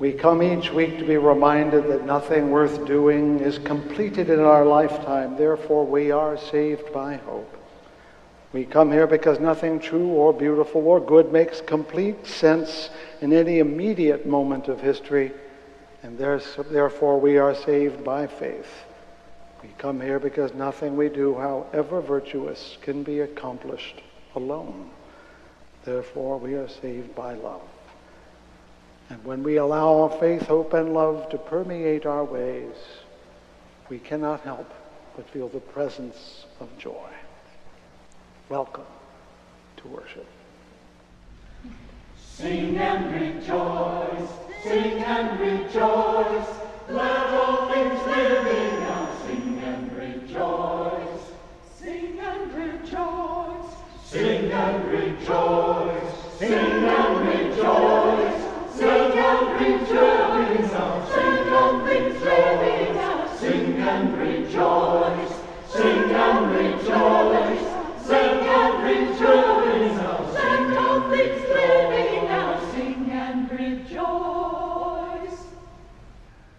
We come each week to be reminded that nothing worth doing is completed in our lifetime. Therefore, we are saved by hope. We come here because nothing true or beautiful or good makes complete sense in any immediate moment of history, and therefore we are saved by faith. We come here because nothing we do, however virtuous, can be accomplished alone. Therefore, we are saved by love. And when we allow our faith, hope, and love to permeate our ways, we cannot help but feel the presence of joy. Welcome to worship. Sing and rejoice, sing and rejoice, let all things living now sing and rejoice. Sing and rejoice, sing and rejoice, sing and rejoice, sing and rejoice, sing and rejoice, sing and rejoice, sing and rejoice, sing and rejoice, let all things living now sing and rejoice.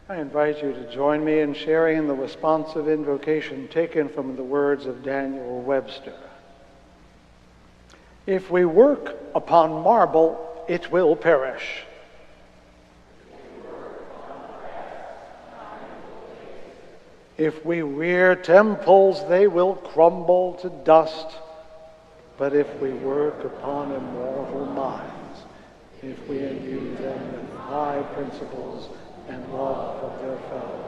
I invite you to join me in sharing in the responsive invocation taken from the words of Daniel Webster. If we work upon marble, it will perish. If we rear temples, they will crumble to dust. But if we work upon immortal minds, if we imbue them with high principles and love of their fellow,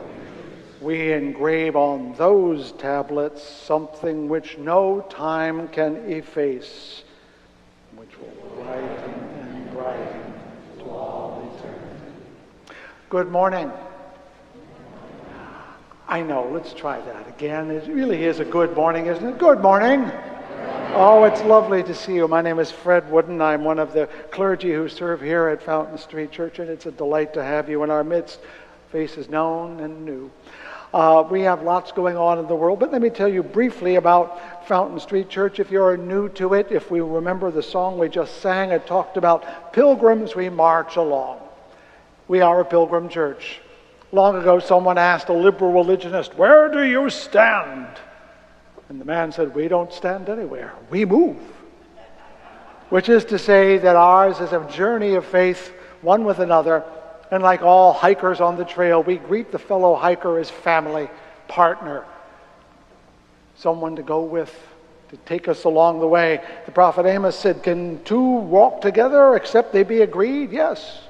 we engrave on those tablets something which no time can efface, which will brighten and brighten to all eternity. Good morning. I know, let's try that again. It really is a good morning, isn't it? Good morning. Oh, it's lovely to see you. My name is Fred Wooden. I'm one of the clergy who serve here at Fountain Street Church, and it's a delight to have you in our midst, faces known and new. We have lots going on in the world, but let me tell you briefly about Fountain Street Church. If you're new to it, if we remember the song we just sang, it talked about pilgrims we march along. We are a pilgrim church. Long ago, someone asked a liberal religionist, "Where do you stand?" And the man said, "We don't stand anywhere. We move." Which is to say that ours is a journey of faith, one with another, and like all hikers on the trail, we greet the fellow hiker as family, partner, someone to go with, to take us along the way. The prophet Amos said, "Can two walk together except they be agreed?" Yes.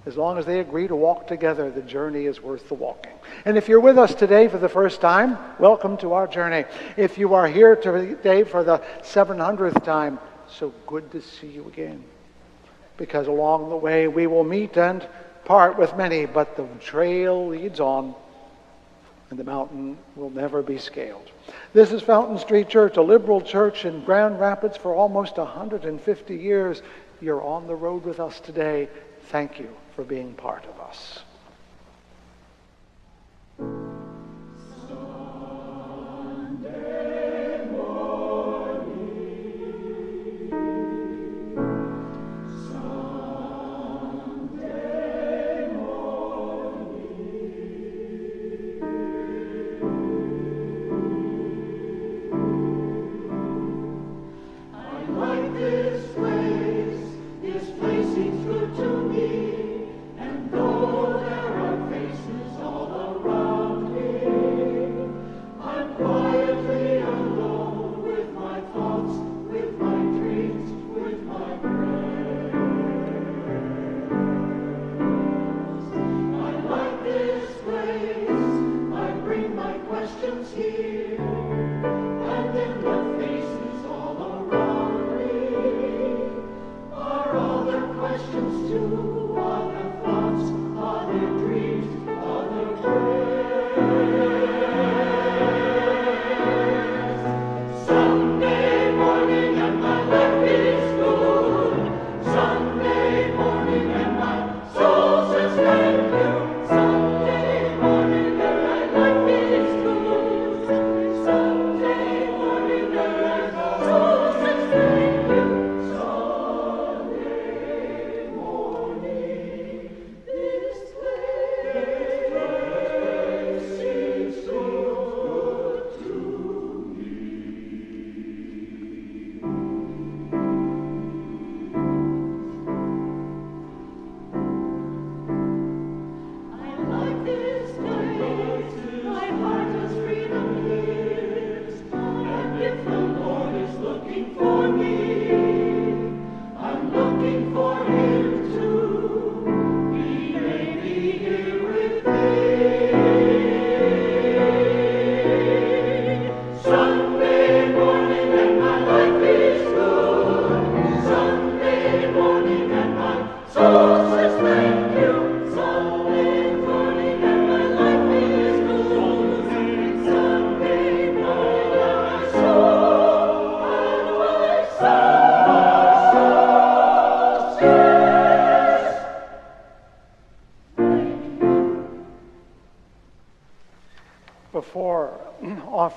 As long as they agree to walk together, the journey is worth the walking. And if you're with us today for the first time, welcome to our journey. If you are here today for the 700th time, so good to see you again. Because along the way we will meet and part with many, but the trail leads on and the mountain will never be scaled. This is Fountain Street Church, a liberal church in Grand Rapids for almost 150 years. You're on the road with us today. Thank you for being part of us. This place seems good to me, and though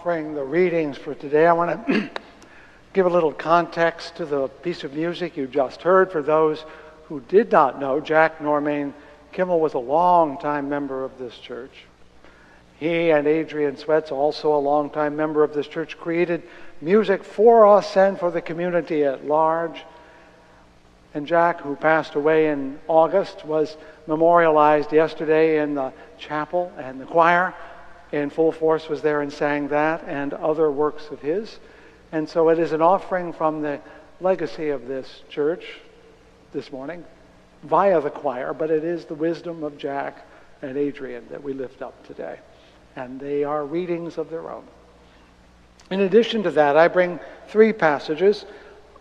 offering the readings for today, I want to give a little context to the piece of music you just heard. For those who did not know, Jack Normain Kimmell was a long-time member of this church. He and Adrian Sweats, also a long-time member of this church, created music for us and for the community at large. And Jack, who passed away in August, was memorialized yesterday in the chapel, and the choir in full force was there and sang that and other works of his. And so it is an offering from the legacy of this church this morning via the choir, but it is the wisdom of Jack and Adrian that we lift up today. And they are readings of their own. In addition to that, I bring 3 passages.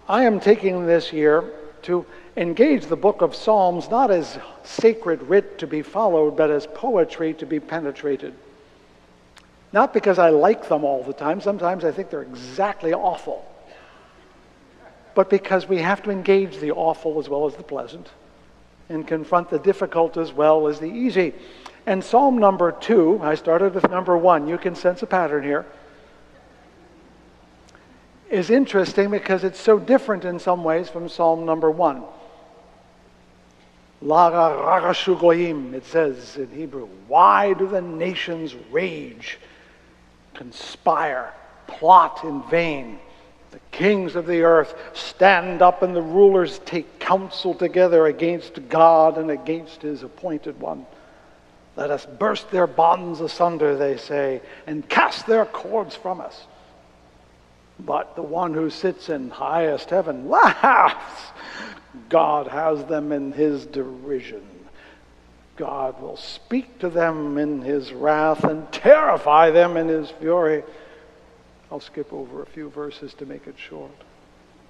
I am taking this year to engage the book of Psalms not as sacred writ to be followed, but as poetry to be penetrated. Not because I like them all the time. Sometimes I think they're exactly awful. But because we have to engage the awful as well as the pleasant and confront the difficult as well as the easy. And Psalm number 2, I started with number 1. You can sense a pattern here. Is interesting because it's so different in some ways from Psalm number 1. Laga ragashu goyim, it says in Hebrew. Why do the nations rage, conspire, plot in vain? The kings of the earth stand up and the rulers take counsel together against God and against his appointed one. Let us burst their bonds asunder, they say, and cast their cords from us. But the one who sits in highest heaven laughs. God has them in his derision. God will speak to them in his wrath and terrify them in his fury. I'll skip over a few verses to make it short.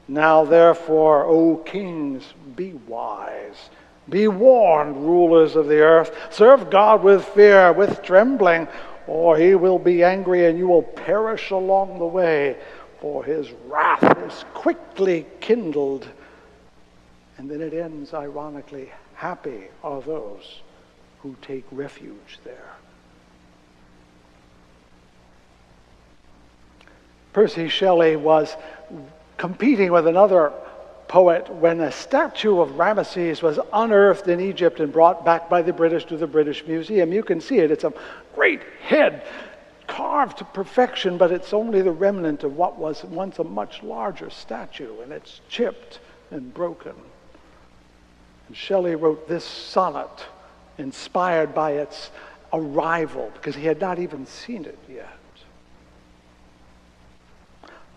Now therefore, O kings, be wise. Be warned, rulers of the earth. Serve God with fear, with trembling, or he will be angry and you will perish along the way. For his wrath is quickly kindled. And then it ends ironically, happy are those who take refuge there. Percy Shelley was competing with another poet when a statue of Ramesses was unearthed in Egypt and brought back by the British to the British Museum. You can see it. It's a great head, carved to perfection, but it's only the remnant of what was once a much larger statue, and it's chipped and broken. And Shelley wrote this sonnet inspired by its arrival, because he had not even seen it yet.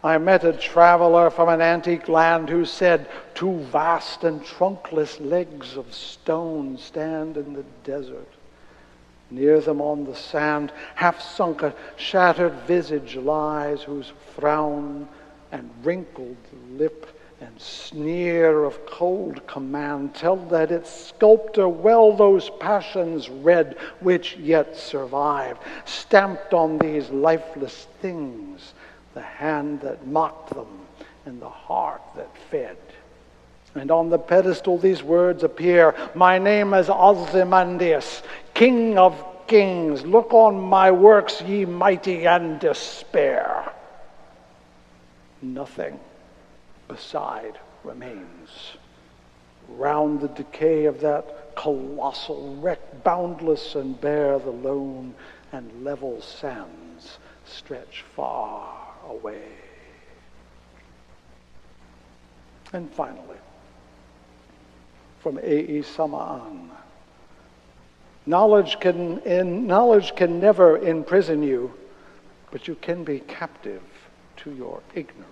I met a traveler from an antique land who said, 2 vast and trunkless legs of stone stand in the desert. Near them on the sand, half sunk, a shattered visage lies, whose frown and wrinkled lip and sneer of cold command tell that its sculptor well those passions read which yet survived, stamped on these lifeless things, the hand that mocked them and the heart that fed. And on the pedestal these words appear, my name is Ozymandias, King of kings. Look on my works, ye mighty, and despair. Nothing beside remains. Round the decay of that colossal wreck, boundless and bare, the lone and level sands stretch far away. And finally, from A.E. Samaan, knowledge can never imprison you, but you can be captive to your ignorance.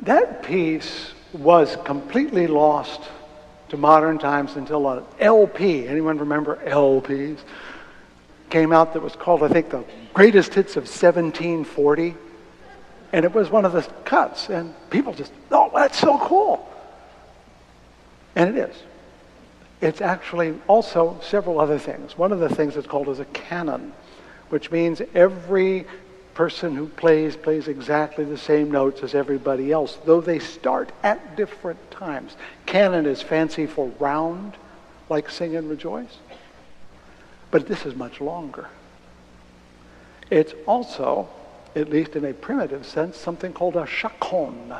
That piece was completely lost to modern times until an LP, anyone remember LPs, came out that was called, I think, the Greatest Hits of 1740. And it was one of the cuts. And people just, oh, that's so cool. And it is. It's actually also several other things. One of the things that's called is a canon, which means every person who plays exactly the same notes as everybody else, though they start at different times. Canon is fancy for round, like Sing and Rejoice. But this is much longer. It's also, at least in a primitive sense, something called a chaconne.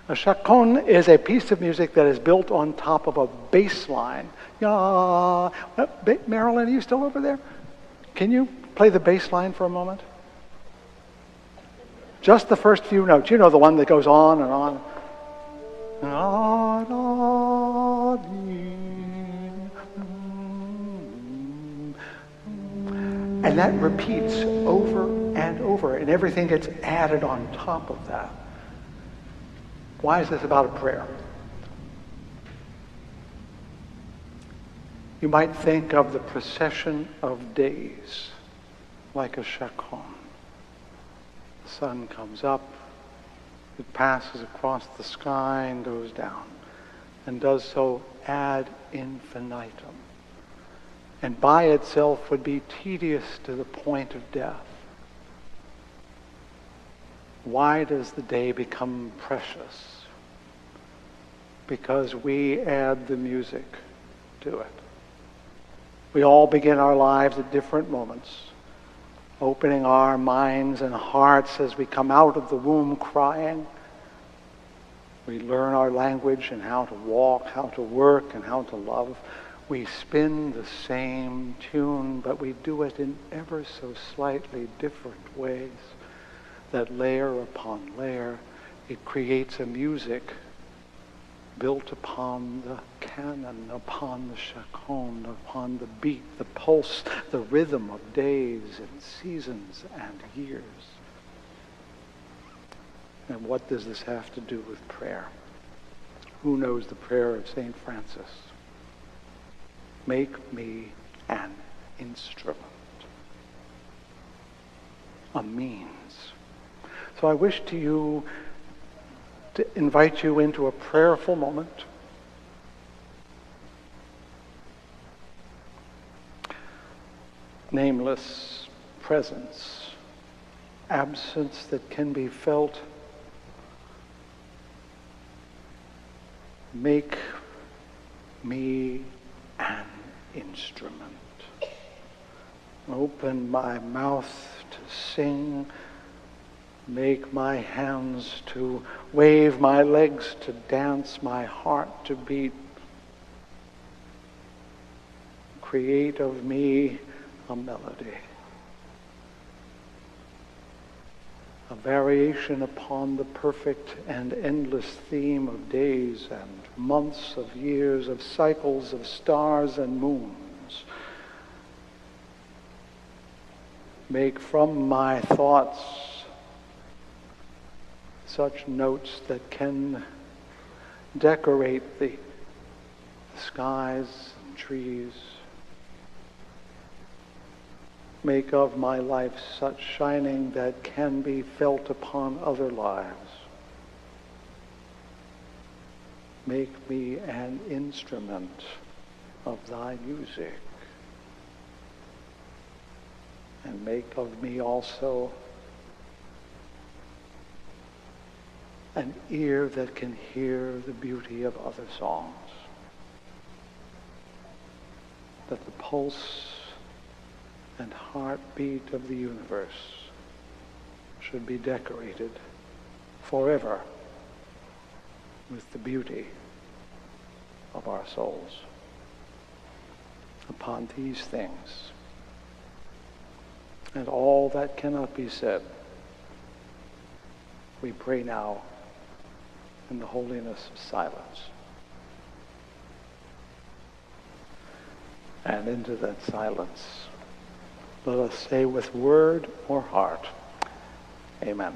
A chaconne is a piece of music that is built on top of a bass line. Marilyn, are you still over there? Can you play the bass line for a moment? Just the first few notes. You know, the one that goes on and on. And that repeats over and over, and everything gets added on top of that. Why is this about a prayer? You might think of the procession of days like a chaconne. The sun comes up, it passes across the sky and goes down, and does so ad infinitum. And by itself would be tedious to the point of death. Why does the day become precious? Because we add the music to it. We all begin our lives at different moments, opening our minds and hearts as we come out of the womb crying. We learn our language and how to walk, how to work, and how to love. We spin the same tune, but we do it in ever so slightly different ways. That layer upon layer, it creates a music built upon the canon, upon the chaconne, upon the beat, the pulse, the rhythm of days and seasons and years. And what does this have to do with prayer? Who knows the prayer of St. Francis? Make me an instrument, a means. So I wish to invite you into a prayerful moment. Nameless presence, absence that can be felt. Make me an instrument. Open my mouth to sing. Make my hands to wave, my legs to dance, my heart to beat. Create of me a melody. A variation upon the perfect and endless theme of days and months, of years, of cycles, of stars and moons. Make from my thoughts such notes that can decorate the skies and trees. Make of my life such shining that can be felt upon other lives. Make me an instrument of thy music. And make of me also an ear that can hear the beauty of other songs. That the pulse and heartbeat of the universe should be decorated forever with the beauty of our souls. Upon these things and all that cannot be said, we pray now in the holiness of silence. And into that silence, let us say with word or heart, Amen.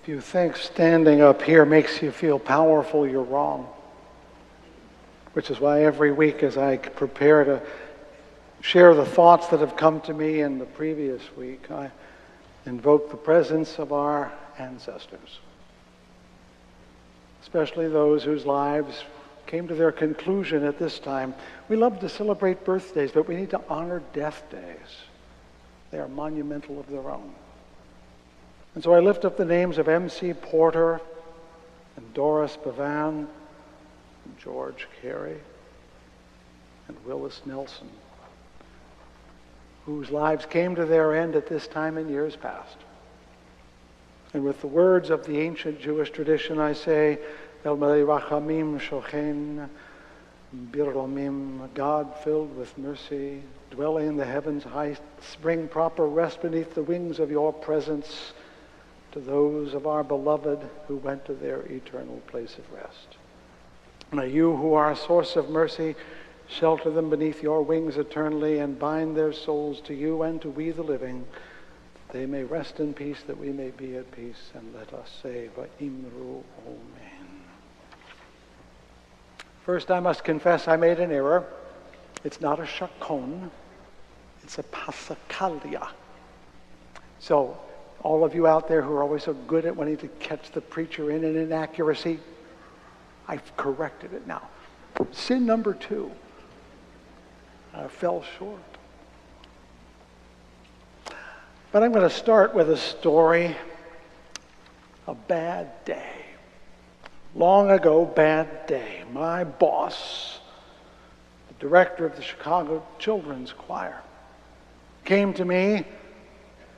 If you think standing up here makes you feel powerful, you're wrong. Which is why every week as I prepare to share the thoughts that have come to me in the previous week, I invoke the presence of our ancestors, especially those whose lives came to their conclusion at this time. We love to celebrate birthdays, but we need to honor death days. They are monumental of their own. And so I lift up the names of M.C. Porter and Doris Bevan and George Carey and Willis Nelson, whose lives came to their end at this time in years past. And with the words of the ancient Jewish tradition, I say, El Melei Rachamim Shochen Biromim, God filled with mercy, dwelling in the heavens heights, bring proper rest beneath the wings of your presence to those of our beloved who went to their eternal place of rest. May you, who are a source of mercy, shelter them beneath your wings eternally and bind their souls to you and to we the living, that they may rest in peace, that we may be at peace. And let us say, Va'imru, Amen. First, I must confess I made an error. It's not a shakon, it's a pasakalia. So, all of you out there who are always so good at wanting to catch the preacher in an inaccuracy, I've corrected it now. Sin number 2. I fell short. But I'm going to start with a story, a bad day. Long ago, bad day. My boss, the director of the Chicago Children's Choir, came to me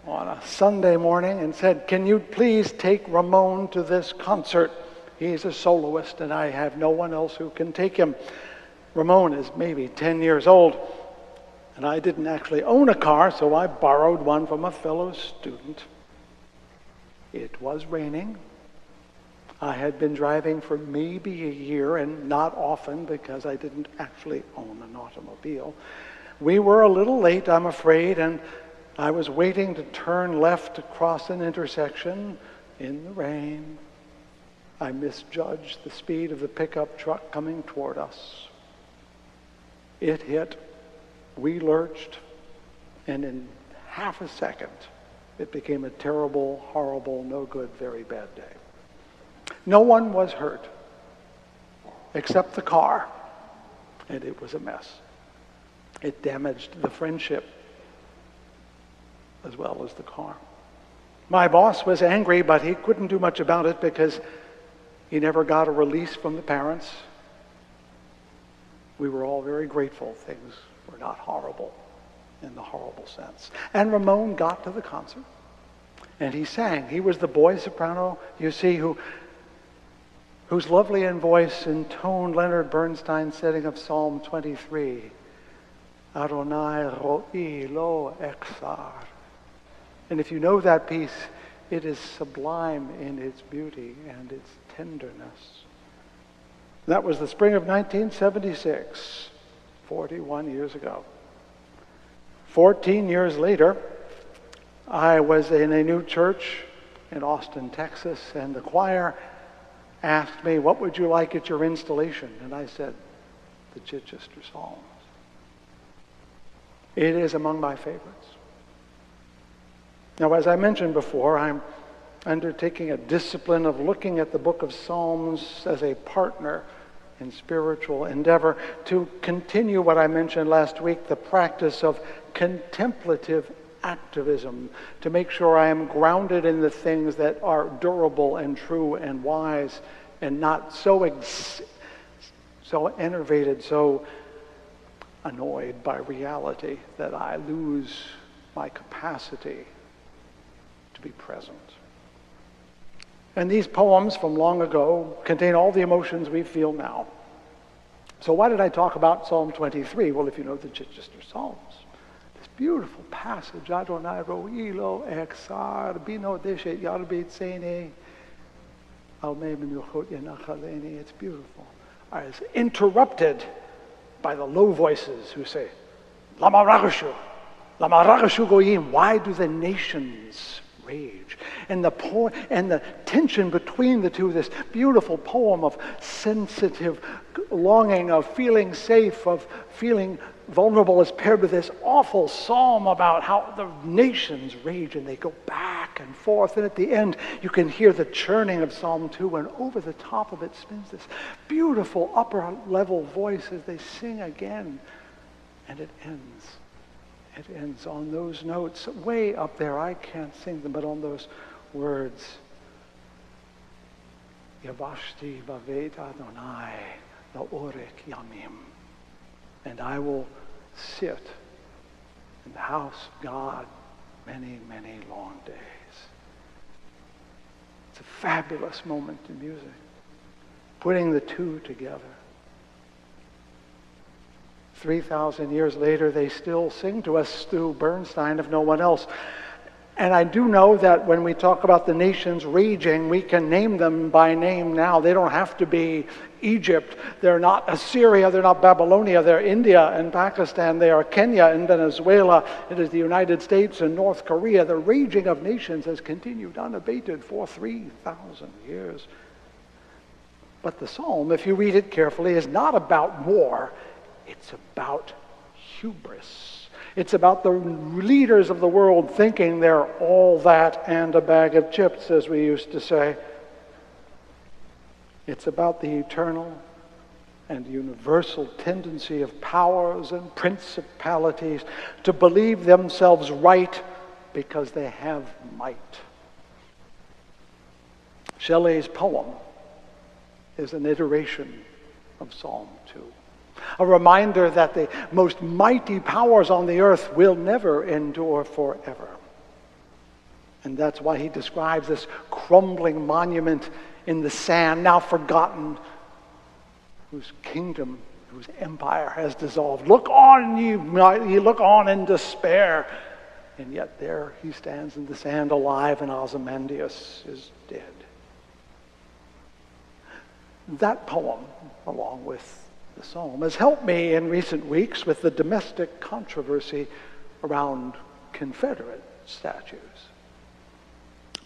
on a Sunday morning and said, "Can you please take Ramon to this concert? He's a soloist and I have no one else who can take him." Ramon is maybe 10 years old, and I didn't actually own a car, so I borrowed one from a fellow student. It was raining. I had been driving for maybe a year, and not often because I didn't actually own an automobile. We were a little late, I'm afraid, and I was waiting to turn left to cross an intersection in the rain. I misjudged the speed of the pickup truck coming toward us. It hit, we lurched, and in half a second, it became a terrible, horrible, no good, very bad day. No one was hurt, except the car, and it was a mess. It damaged the friendship as well as the car. My boss was angry, but he couldn't do much about it because he never got a release from the parents. We were all very grateful things were not horrible in the horrible sense. And Ramon got to the concert, and he sang. He was the boy soprano, you see, whose lovely in voice intoned Leonard Bernstein's setting of Psalm 23. Adonai ro'i lo echsar. And if you know that piece, it is sublime in its beauty and its tenderness. That was the spring of 1976, 41 years ago. 14 years later, I was in a new church in Austin, Texas, and the choir asked me, "What would you like at your installation?" And I said, "The Chichester Psalms." It is among my favorites. Now, as I mentioned before, I'm undertaking a discipline of looking at the book of Psalms as a partner in spiritual endeavor to continue what I mentioned last week, the practice of contemplative activism, to make sure I am grounded in the things that are durable and true and wise and not so enervated, so annoyed by reality that I lose my capacity to be present. And these poems from long ago contain all the emotions we feel now. So why did I talk about Psalm 23? Well, if you know the Chichester Psalms, this beautiful passage, Adonai ro'i lo echsar, bino deshet yarbit sene, al me menuchot yenachaleni. It's beautiful. It's interrupted by the low voices who say, Lama ragashu goyim. Why do the nations rage. And the tension between the two, this beautiful poem of sensitive longing, of feeling safe, of feeling vulnerable, is paired with this awful psalm about how the nations rage and they go back and forth. And at the end, you can hear the churning of Psalm 2, and over the top of it spins this beautiful upper level voice as they sing again. And it ends. It ends on those notes way up there. I can't sing them, but on those words. Yavashti Bavet Adonai La'orek Yamim. And I will sit in the house of God many, many long days. It's a fabulous moment in music, putting the two together. 3,000 years later, they still sing to us through Bernstein, if no one else. And I do know that when we talk about the nations raging, we can name them by name now. They don't have to be Egypt. They're not Assyria. They're not Babylonia. They're India and Pakistan. They are Kenya and Venezuela. It is the United States and North Korea. The raging of nations has continued unabated for 3,000 years. But the psalm, if you read it carefully, is not about war. It's about hubris. It's about the leaders of the world thinking they're all that and a bag of chips, as we used to say. It's about the eternal and universal tendency of powers and principalities to believe themselves right because they have might. Shelley's poem is an iteration of Psalm 2. A reminder that the most mighty powers on the earth will never endure forever. And that's why he describes this crumbling monument in the sand, now forgotten, whose kingdom, whose empire has dissolved. Look on, ye look on in despair. And yet there he stands in the sand alive, and Ozymandias is dead. That poem, along with the psalm, has helped me in recent weeks with the domestic controversy around Confederate statues.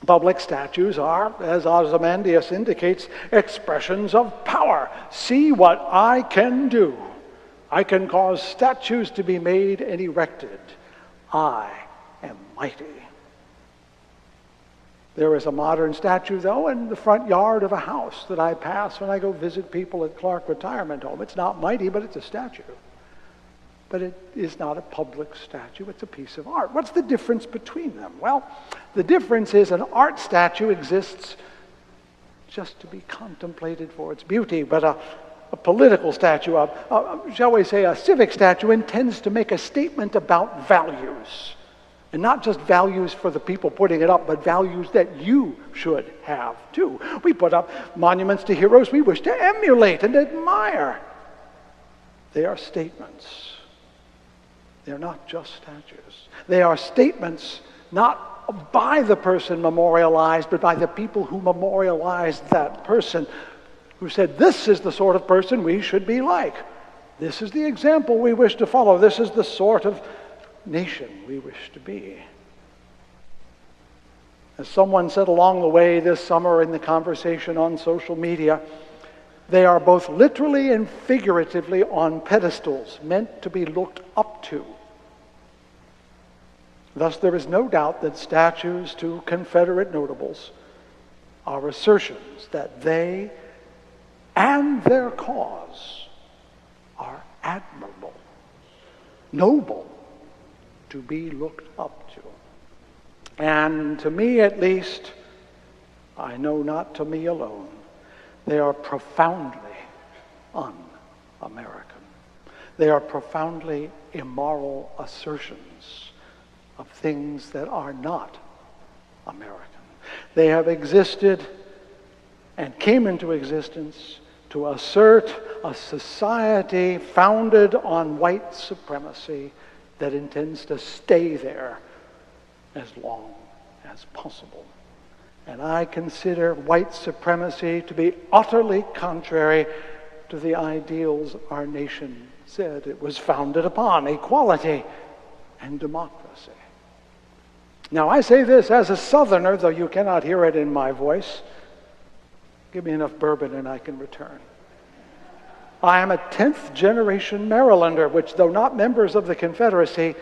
Public statues are, as Ozymandias indicates, expressions of power. See what I can do. I can cause statues to be made and erected. I am mighty. There is a modern statue, though, in the front yard of a house that I pass when I go visit people at Clark Retirement Home. It's not mighty, but it's a statue. But it is not a public statue. It's a piece of art. What's the difference between them? Well, the difference is an art statue exists just to be contemplated for its beauty, but a political statue, shall we say a civic statue, intends to make a statement about values. And not just values for the people putting it up, but values that you should have too. We put up monuments to heroes we wish to emulate and admire. They are statements. They're not just statues. They are statements not by the person memorialized, but by the people who memorialized that person, who said, this is the sort of person we should be like. This is the example we wish to follow. This is the sort of nation we wish to be. As someone said along the way this summer in the conversation on social media, they are both literally and figuratively on pedestals meant to be looked up to. Thus, there is no doubt that statues to Confederate notables are assertions that they and their cause are admirable, noble, to be looked up to. And to me at least, I know not to me alone, they are profoundly un-American. They are profoundly immoral assertions of things that are not American. They have existed and came into existence to assert a society founded on white supremacy that intends to stay there as long as possible. And I consider white supremacy to be utterly contrary to the ideals our nation said it was founded upon: equality and democracy. Now, I say this as a Southerner, though you cannot hear it in my voice. Give me enough bourbon and I can return. I am a 10th generation Marylander, which, though not members of the Confederacy,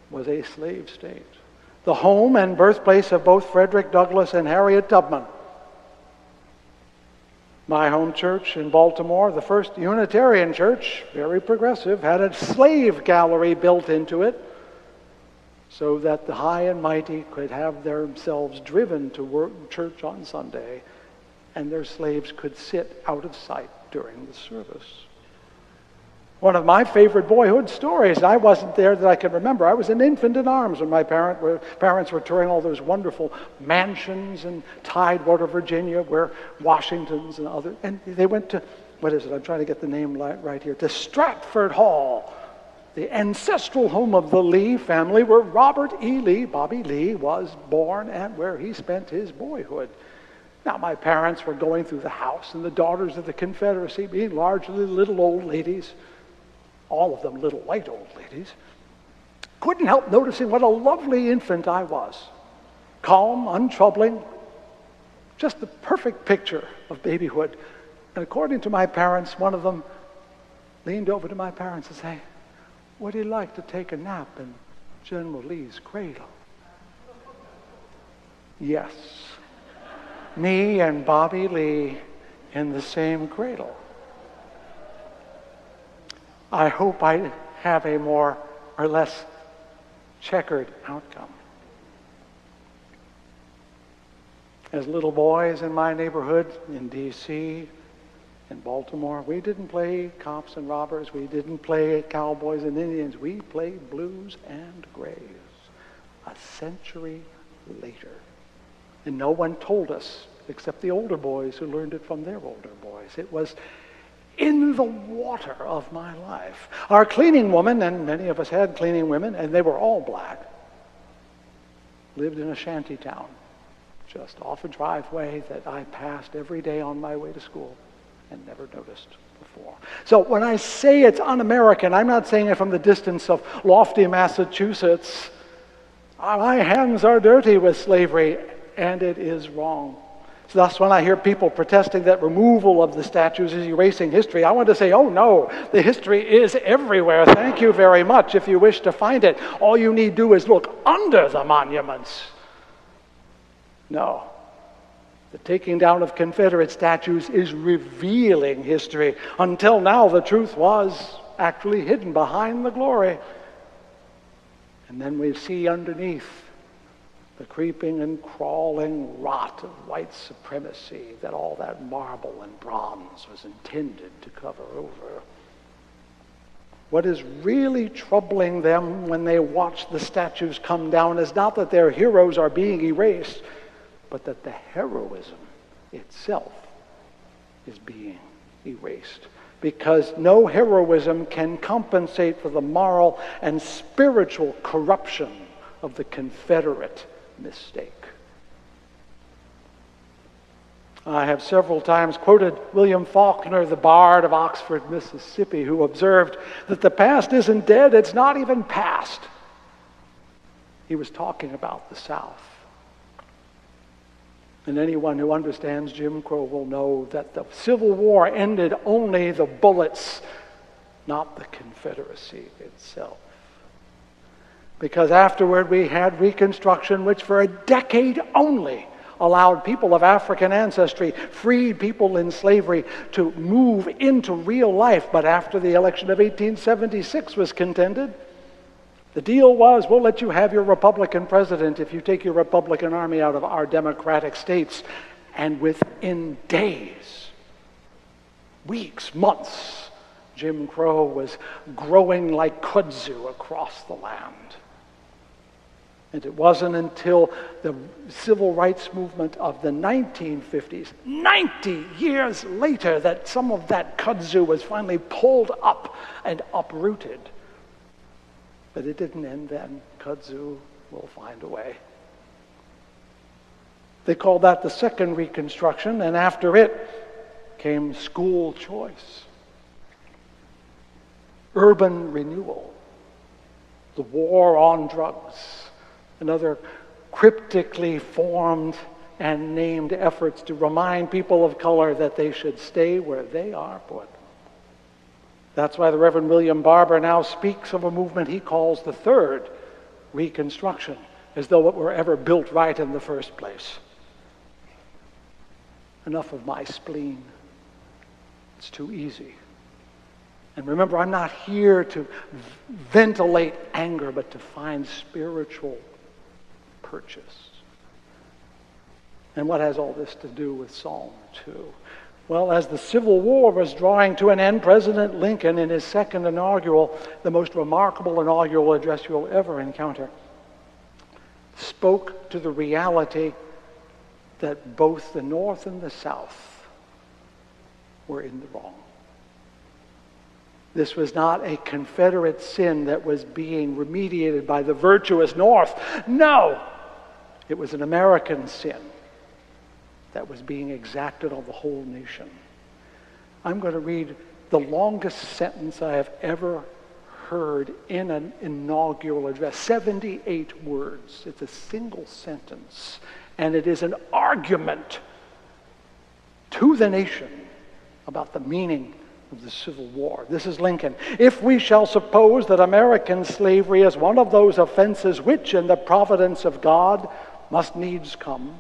was a slave state. The home and birthplace of both Frederick Douglass and Harriet Tubman. My home church in Baltimore, the first Unitarian church, very progressive, had a slave gallery built into it so that the high and mighty could have themselves driven to church on Sunday and their slaves could sit out of sight during the service. One of my favorite boyhood stories, I wasn't there that I can remember. I was an infant in arms when my parents were touring all those wonderful mansions in Tidewater, Virginia, where Washington's and others, and they went to, what is it, I'm trying to get the name right here, to Stratford Hall, the ancestral home of the Lee family, where Robert E. Lee, Bobby Lee, was born and where he spent his boyhood. Now, my parents were going through the house, and the daughters of the Confederacy, being largely little old ladies, all of them little white old ladies, couldn't help noticing what a lovely infant I was. Calm, untroubling, just the perfect picture of babyhood. And according to my parents, one of them leaned over to my parents and said, "Would he like to take a nap in General Lee's cradle?" Yes. Me and Bobby Lee in the same cradle. I hope I have a more or less checkered outcome. As little boys in my neighborhood in D.C., in Baltimore, we didn't play cops and robbers. We didn't play cowboys and Indians. We played blues and grays a century later. And no one told us, except the older boys who learned it from their older boys. It was in the water of my life. Our cleaning woman, and many of us had cleaning women, and they were all black, lived in a shanty town just off a driveway that I passed every day on my way to school and never noticed before. So when I say it's un-American, I'm not saying it from the distance of lofty Massachusetts. My hands are dirty with slavery, and it is wrong. So thus, when I hear people protesting that removal of the statues is erasing history, I want to say, oh no, the history is everywhere. Thank you very much. If you wish to find it, all you need do is look under the monuments. No. The taking down of Confederate statues is revealing history. Until now, the truth was actually hidden behind the glory. And then we see underneath the creeping and crawling rot of white supremacy that all that marble and bronze was intended to cover over. What is really troubling them when they watch the statues come down is not that their heroes are being erased, but that the heroism itself is being erased. Because no heroism can compensate for the moral and spiritual corruption of the Confederate mistake. I have several times quoted William Faulkner, the bard of Oxford, Mississippi, who observed that the past isn't dead, it's not even past. He was talking about the South. And anyone who understands Jim Crow will know that the Civil War ended only the bullets, not the Confederacy itself. Because afterward we had Reconstruction, which for a decade only allowed people of African ancestry, freed people in slavery, to move into real life. But after the election of 1876 was contended, the deal was, we'll let you have your Republican president if you take your Republican army out of our democratic states. And within days, weeks, months, Jim Crow was growing like kudzu across the land. And it wasn't until the civil rights movement of the 1950s, 90 years later, that some of that kudzu was finally pulled up and uprooted. But it didn't end then. Kudzu will find a way. They called that the Second Reconstruction, and after it came school choice, urban renewal, the war on drugs, and other cryptically formed and named efforts to remind people of color that they should stay where they are put. That's why the Reverend William Barber now speaks of a movement he calls the Third Reconstruction, as though it were ever built right in the first place. Enough of my spleen. It's too easy. And remember, I'm not here to ventilate anger, but to find spiritual purchase. And what has all this to do with Psalm 2? Well, as the Civil War was drawing to an end, President Lincoln, in his second inaugural, the most remarkable inaugural address you'll ever encounter, spoke to the reality that both the North and the South were in the wrong. This was not a Confederate sin that was being remediated by the virtuous North. No! It was an American sin that was being exacted on the whole nation. I'm going to read the longest sentence I have ever heard in an inaugural address. 78 words. It's a single sentence. And it is an argument to the nation about the meaning of the Civil War. This is Lincoln. If we shall suppose that American slavery is one of those offenses which in the providence of God must needs come,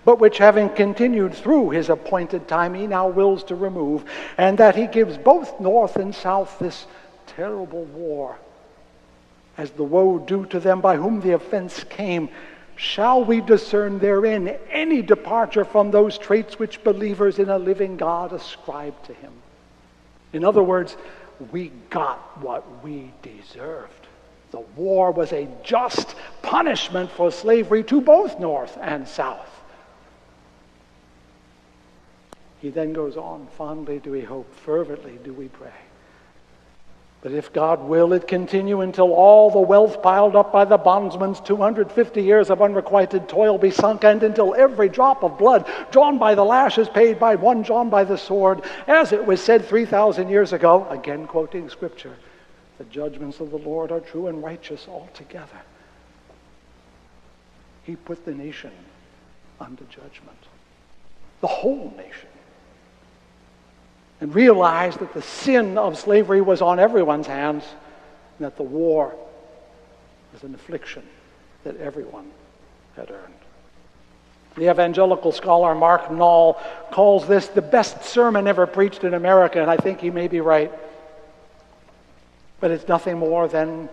but which having continued through his appointed time he now wills to remove, and that he gives both North and South this terrible war, as the woe due to them by whom the offense came, shall we discern therein any departure from those traits which believers in a living God ascribe to him? In other words, we got what we deserved. The war was a just punishment for slavery to both North and South. He then goes on, fondly do we hope, fervently do we pray. But if God will it continue until all the wealth piled up by the bondsman's 250 years of unrequited toil be sunk, and until every drop of blood drawn by the lash is paid by one drawn by the sword, as it was said 3,000 years ago, again quoting Scripture, the judgments of the Lord are true and righteous altogether. He put the nation under judgment, the whole nation, and realized that the sin of slavery was on everyone's hands, and that the war was an affliction that everyone had earned. The evangelical scholar Mark Knoll calls this the best sermon ever preached in America, and I think he may be right. But it's nothing more than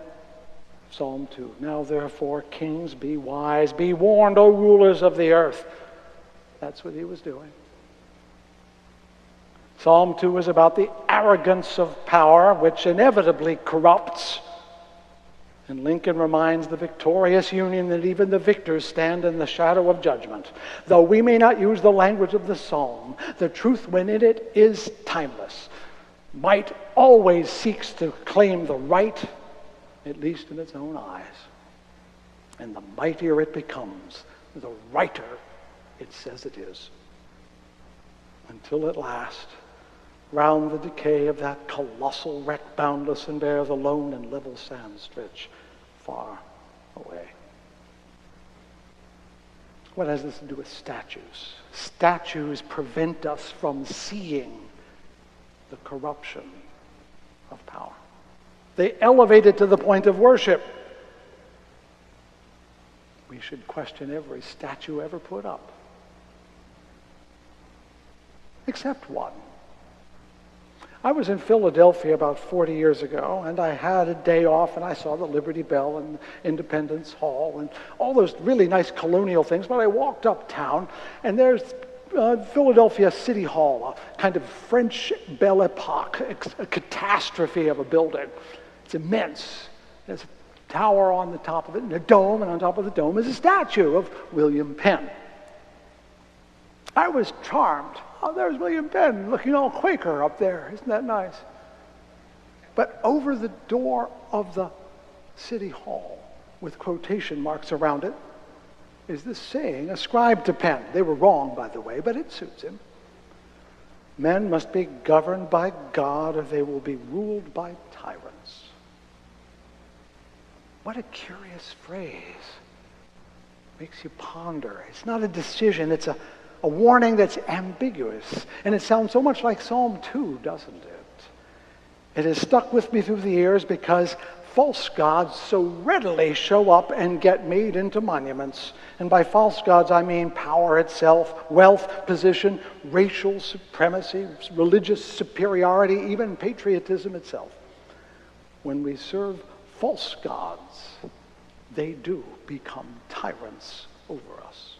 Psalm 2. Now therefore, kings, be wise, be warned, O rulers of the earth. That's what he was doing. Psalm 2 is about the arrogance of power, which inevitably corrupts. And Lincoln reminds the victorious Union that even the victors stand in the shadow of judgment. Though we may not use the language of the psalm, the truth within it is timeless. Might always seeks to claim the right, at least in its own eyes. And the mightier it becomes, the righter it says it is. Until at last, round the decay of that colossal wreck, boundless and bare, the lone and level sands stretch far away. What has this to do with statues? Statues prevent us from seeing the corruption of power. They elevate it to the point of worship. We should question every statue ever put up, except one. I was in Philadelphia about 40 years ago, and I had a day off, and I saw the Liberty Bell and Independence Hall and all those really nice colonial things. But I walked uptown, and there's Philadelphia City Hall, a kind of French Belle Epoque, a catastrophe of a building. It's immense. There's a tower on the top of it, and a dome, and on top of the dome is a statue of William Penn. I was charmed. Oh, there's William Penn looking all Quaker up there. Isn't that nice? But over the door of the City Hall, with quotation marks around it, is this saying ascribed to Penn. They were wrong, by the way, but it suits him. Men must be governed by God, or they will be ruled by tyrants. What a curious phrase. Makes you ponder. It's not a decision, it's a warning that's ambiguous. And it sounds so much like Psalm 2, doesn't it? It has stuck with me through the years because false gods so readily show up and get made into monuments. And by false gods, I mean power itself, wealth, position, racial supremacy, religious superiority, even patriotism itself. When we serve false gods, they do become tyrants over us.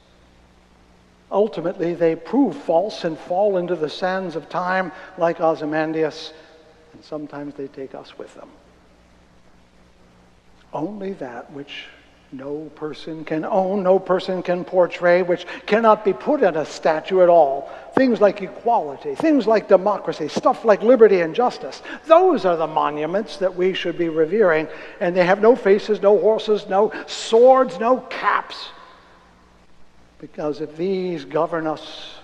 Ultimately, they prove false and fall into the sands of time like Ozymandias, and sometimes they take us with them. Only that which no person can own, no person can portray, which cannot be put in a statue at all. Things like equality, things like democracy, stuff like liberty and justice. Those are the monuments that we should be revering. And they have no faces, no horses, no swords, no caps. Because if these govern us,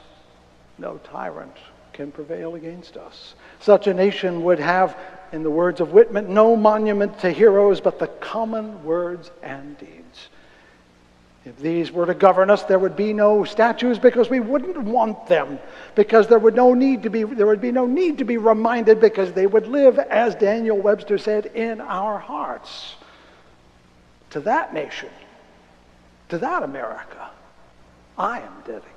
no tyrant can prevail against us. Such a nation would have, in the words of Whitman, no monument to heroes but the common words and deeds. If these were to govern us, there would be no statues because we wouldn't want them, because there would be no need to be reminded, because they would live, as Daniel Webster said, in our hearts. To that nation, to that America, I am dedicated.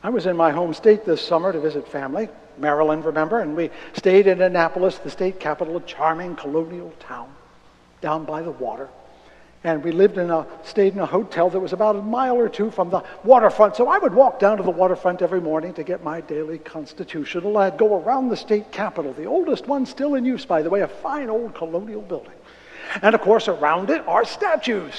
I was in my home state this summer to visit family, Maryland, remember, and we stayed in Annapolis, the state capital, a charming colonial town down by the water. And we stayed in a hotel that was about a mile or two from the waterfront. So I would walk down to the waterfront every morning to get my daily constitutional. I'd go around the state capitol, the oldest one still in use, by the way, a fine old colonial building. And of course, around it are statues.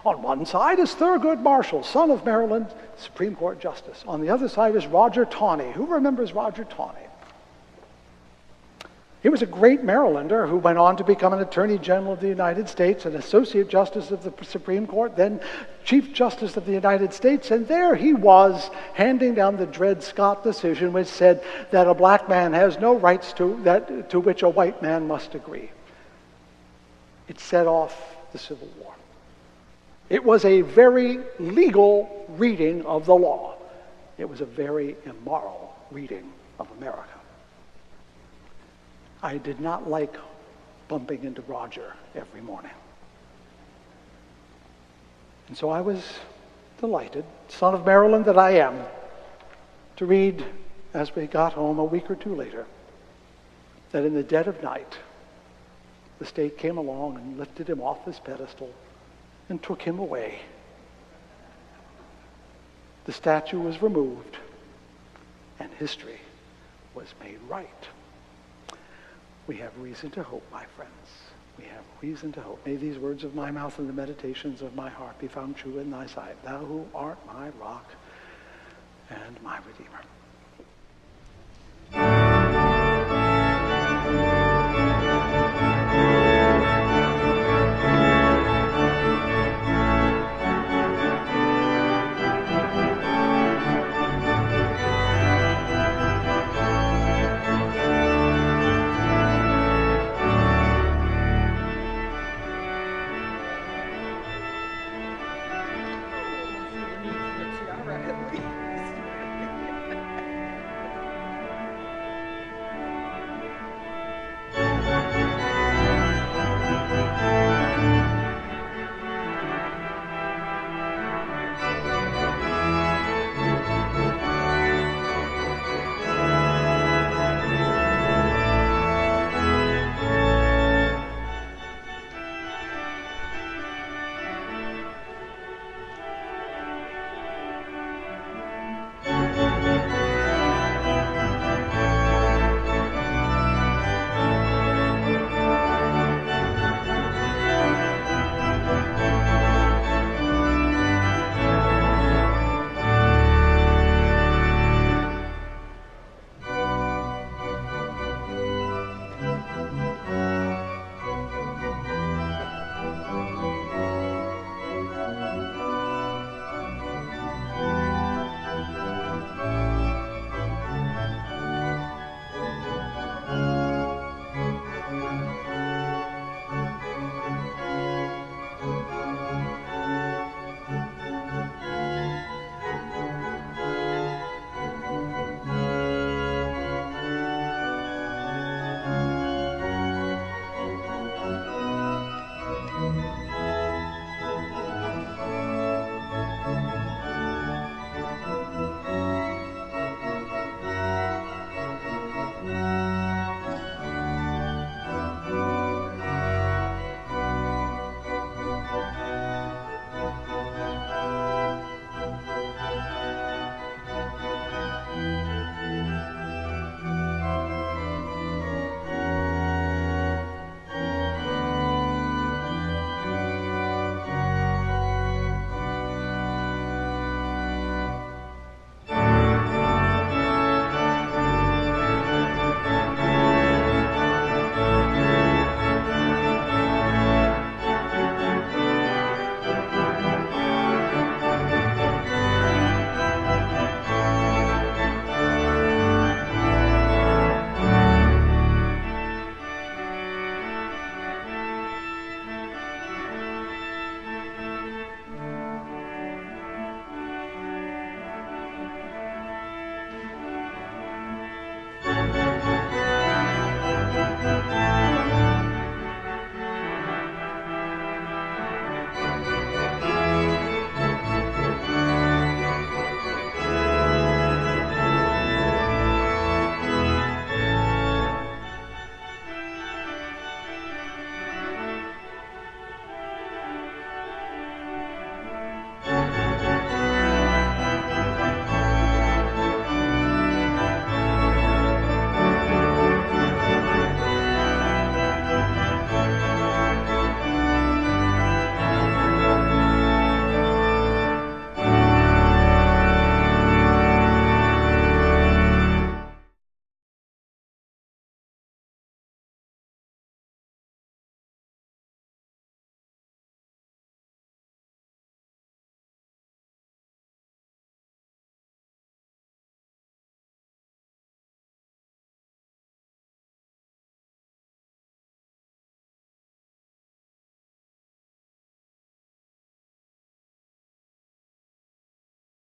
On one side is Thurgood Marshall, son of Maryland Supreme Court Justice. On the other side is Roger Taney. Who remembers Roger Taney? He was a great Marylander who went on to become an Attorney General of the United States, an Associate Justice of the Supreme Court, then Chief Justice of the United States. And there he was handing down the Dred Scott decision, which said that a black man has no rights to which a white man must agree. It set off the Civil War. It was a very legal reading of the law. It was a very immoral reading of America. I did not like bumping into Roger every morning. And so I was delighted, son of Maryland that I am, to read, as we got home a week or two later, that in the dead of night, the state came along and lifted him off his pedestal and took him away. The statue was removed, and history was made right. We have reason to hope, my friends. We have reason to hope. May these words of my mouth and the meditations of my heart be found true in thy sight, thou who art my rock and my Redeemer.